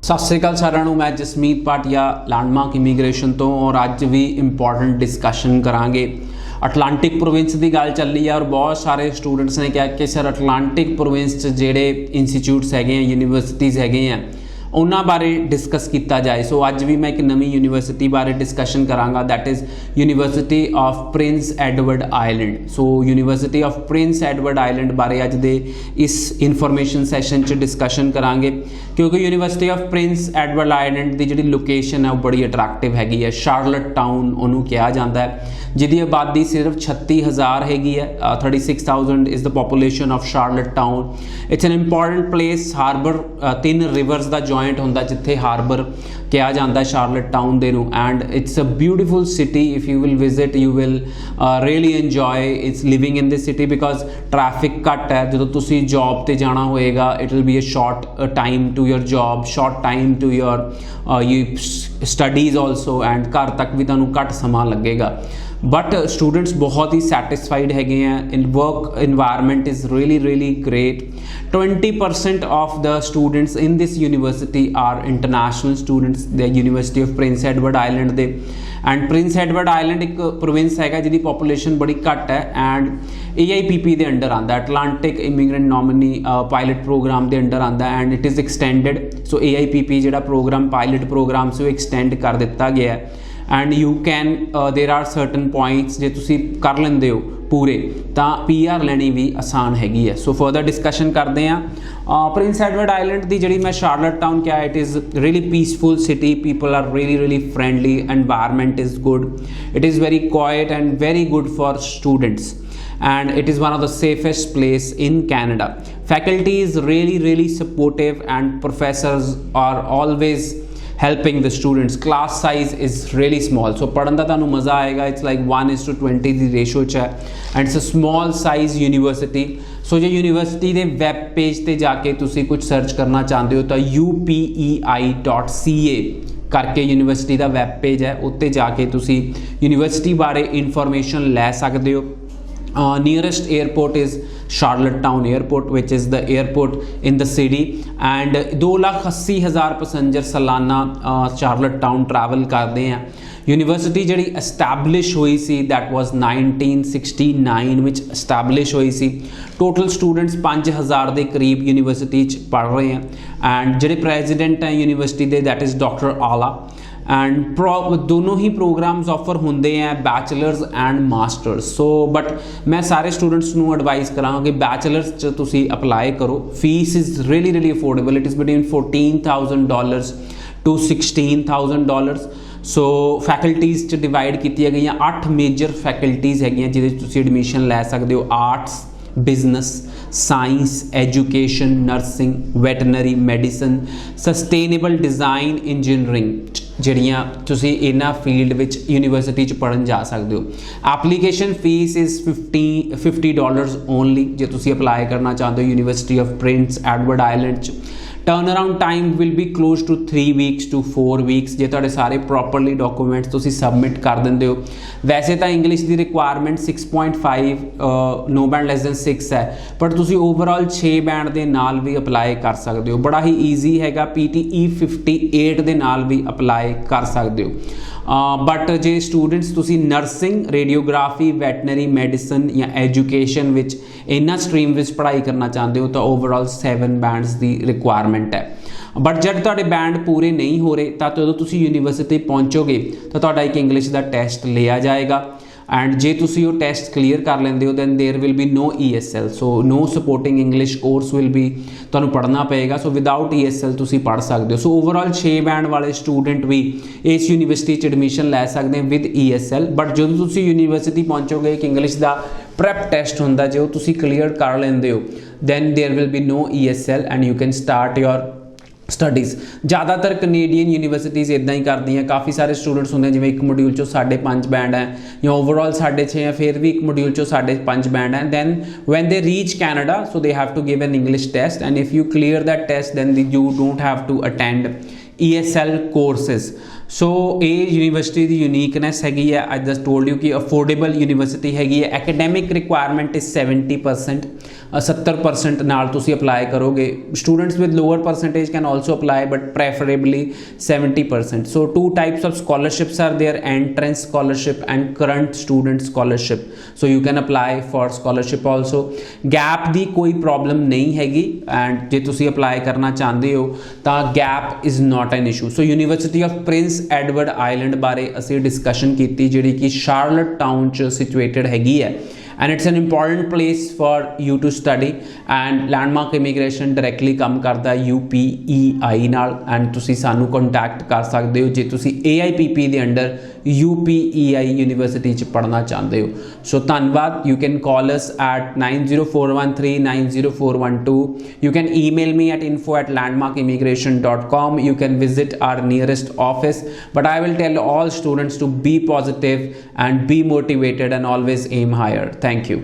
सत श्री अकाल सारिਆਂ ਨੂੰ मैं जसमीत भाटिया लैंडमार्क इमीग्रेशन तो और अज भी इंपॉर्टेंट डिस्कशन करांगे। अटलांटिक प्रोविंस की गल चली है और बहुत सारे स्टूडेंट्स ने कहा कि सर अटलांटिक प्रोविंस जोड़े इंस्टीट्यूट्स है यूनीवर्सिटीज़ है उन्होंने बारे डिस्कस किया जाए। सो अज भी मैं एक नवी यूनीवर्सिटी बारे डिस्कशन करांगा, that is University of Prince Edward Island. So University of Prince Edward Island बारे अज दे इस इन्फॉर्मेशन सैशन च डिस्कशन करांगे, क्योंकि university of Prince Edward island की जी लोकेशन है वो बड़ी अट्रैक्टिव हैगी है। शार्लट टाउन उन्होंने कहा जाता है, जिहदी आबादी सिर्फ 36,000 हैगी है। 36,000 is the population of Charlotte town. It's an important place. Harbour 3 reverse का जॉइंट होंदा जिथे हारबर कहा जाता है शार्लट टाउन दे नूं। And it's a beautiful city. If you will visit you will really enjoy it's living in this city, because traffic घट है। जो तुसी जॉब ते जाना होएगा it will be a short time to your job, short time to your studies also, and घर तक भी तुहानूं घट समा लगेगा। बट स्टूडेंट्स बहुत ही सैटिस्फाइड है। In work environment is really great. 20% of the students in this university are international students. The University of Prince Edward Island दे। एंड प्रिंस एडवर्ड आइलैंड एक प्रोविंस है जिहदी पॉपूलेशन बड़ी घट है एंड AIPP के अंडर आता है, Atlantic immigrant nominee pilot program के अंडर आता है and it is extended. So AIPP जो प्रोग्राम पायलट प्रोग्राम से एक्सटेंड कर दिता गया है। And you can there are certain points जो तुसी कर लेंदे हो पूरे तो PR लैनी भी आसान हैगी है। सो फर्दर डिस्कशन करते हैं। प्रिंस एडवर्ड आइलैंड की जी मैं शार्लट टाउन क्या it is really peaceful city. People are really friendly. Environment is good. It is very quiet and very good for students and it is one of the safest place in Canada. Faculty is really supportive and professors are always helping the students. Class size is really small, so पढ़न दा तुहानू मज़ा आएगा। It's like 1:20 the ratio च है and it's a small size university. सो जो university के web page ते जाके तुसी कुछ सर्च करना चाहते हो तो upei.ca करके यूनीवर्सिटी का वैब पेज है, उत्ते जाके तुसी यूनीवर्सिटी बारे इंफॉर्मेशन लै सकते हो। Nearest airport is Charlotte Town Airport, which is the airport in the city, and 2,80,000 passenger सालाना Charlotte Town ट्रैवल करते हैं। यूनीवर्सिटी जी एस्टैबलिश हुई see that was 1969 which establish हुई सी। टोटल स्टूडेंट्स 5,000 के करीब यूनीवर्सिटी पढ़ रहे हैं एंड जो प्रेजिडेंट हैं यूनीवर्सिटी के दैट इज़ डॉक्टर आला। एंड दोनों ही प्रोग्राम्स ऑफर होंगे हैं bachelors and masters. So but मैं सारे स्टूडेंट्स को एडवाइस करांगा कि बैचलर्स च तुसी अप्लाई करो। Fees is really affordable. It is between $14,000 to $16,000। So faculties च डिवाइड की गई 8 मेजर फैकल्टीज़ है जिसे एडमिशन लै सकते हो। Arts, business, science, education, nursing, veterinary medicine, sustainable design, engineering जड़ियाँ तुसी इन्हां फील्ड विच यूनीवर्सिटी च पढ़न जा सकते हो। एप्लीकेशन फीस इज़ $50 ओनली जे तुसी अप्लाई करना चाहते हो University of Prince Edward Island च। Turn around time will be close to 3 weeks to 4 weeks जे तुहाडे सारे प्रॉपरली डॉक्यूमेंट्स तुसी सबमिट कर देंदे हो। वैसे तो इंग्लिश की requirement 6.5 no band less than 6 है, बट तुसी ओवरऑल 6 बैंड के नाल भी अप्लाई कर सकते हो। बड़ा ही ईजी हैगा। PTE 58 के नाल भी अप्लाई कर सकते हो। बट जे स्टूडेंट्स तुसी नर्सिंग, रेडियोग्राफी, वैटनरी मेडिसन या एजुकेशन विच इन्हां स्ट्रीम विच पढ़ाई करना चाहते हो तो ओवरऑल 7 बैंड्स की रिक्वायरमेंट है। बट जब तुहाडे बैंड पूरे नहीं हो रहे तो जो तुसी यूनीवर्सिटी पहुँचोगे तो तुहाडा एक इंग्लिश का टेस्ट लिया जाएगा एंड जे तुसी वो टेस्ट क्लीयर कर लेंदे हो then there will be no ESL। So no supporting English course will be तुहानूं पढ़ना पएगा। सो विदाउट ESL तुसी पढ़ सकते हो। सो ओवरऑल 6 बैंड वाले स्टूडेंट भी इस यूनीवर्सिटी च एडमिशन लै सकते हैं विद ESL। बट जो तुसी यूनीवर्सिटी पहुँचोगे एक इंग्लिश का प्रैप टेस्ट होंदा जो तुसी क्लीयर कर लेंदे हो then there will be no ESL and you can start your studies. ज़्यादातर कनेडियन यूनीवर्सिटीज़ इदा ही करती हैं। काफ़ी सारे स्टूडेंट्स होंगे जिवें एक मॉड्यूल चो 5.5 बैंड है या ओवरऑल 6.5 है, फिर भी एक मॉड्यूल चो 5.5 बैंड है। Then when they reach Canada so they have to give an English test and if you clear that test then you don't have to attend ESL courses. So ਇਹ university ਦੀ uniqueness ਹੈਗੀ ਹੈ। I just told you ਕਿ affordable university ਹੈਗੀ ਹੈ। Academic requirement is 70%, 70% ਨਾਲ ਤੁਸੀਂ apply ਕਰੋਗੇ। Students with lower percentage can also apply but preferably 70%। So 2 types of scholarships are there, entrance scholarship and current student scholarship, so you can apply for scholarship also। gap ਦੀ ਕੋਈ problem ਨਹੀਂ ਹੈਗੀ and ਜੇ ਤੁਸੀਂ apply ਕਰਨਾ ਚਾਹੁੰਦੇ ਹੋ ਤਾਂ gap is not an issue। So university of Prince Edward island ਬਾਰੇ ਅਸੀਂ ਡਿਸਕਸ਼ਨ ਕੀਤੀ, ਜਿਹੜੀ ਕਿ ਸ਼ਾਰਲਟ ਟਾਊਨ 'ਚ ਸਿਚੁਏਟਡ ਹੈਗੀ ਹੈ and it's an important place for you to study। and landmark immigration directly ਕੰਮ ਕਰਦਾ UPEI ਨਾਲ and ਤੁਸੀਂ ਸਾਨੂੰ ਕੰਟੈਕਟ ਕਰ ਸਕਦੇ ਹੋ ਜੇ ਤੁਸੀਂ AIPP ਦੇ ਅੰਡਰ UPEI ਯੂਨੀਵਰਸਿਟੀ 'ਚ ਪੜ੍ਹਨਾ ਚਾਹੁੰਦੇ ਹੋ। ਸੋ ਧੰਨਵਾਦ। you can call us at 9041390412। you can email me at info@landmarkimmigration.com। you can visit our nearest office, but I will tell all students to be positive and be motivated and always aim higher। Thank you।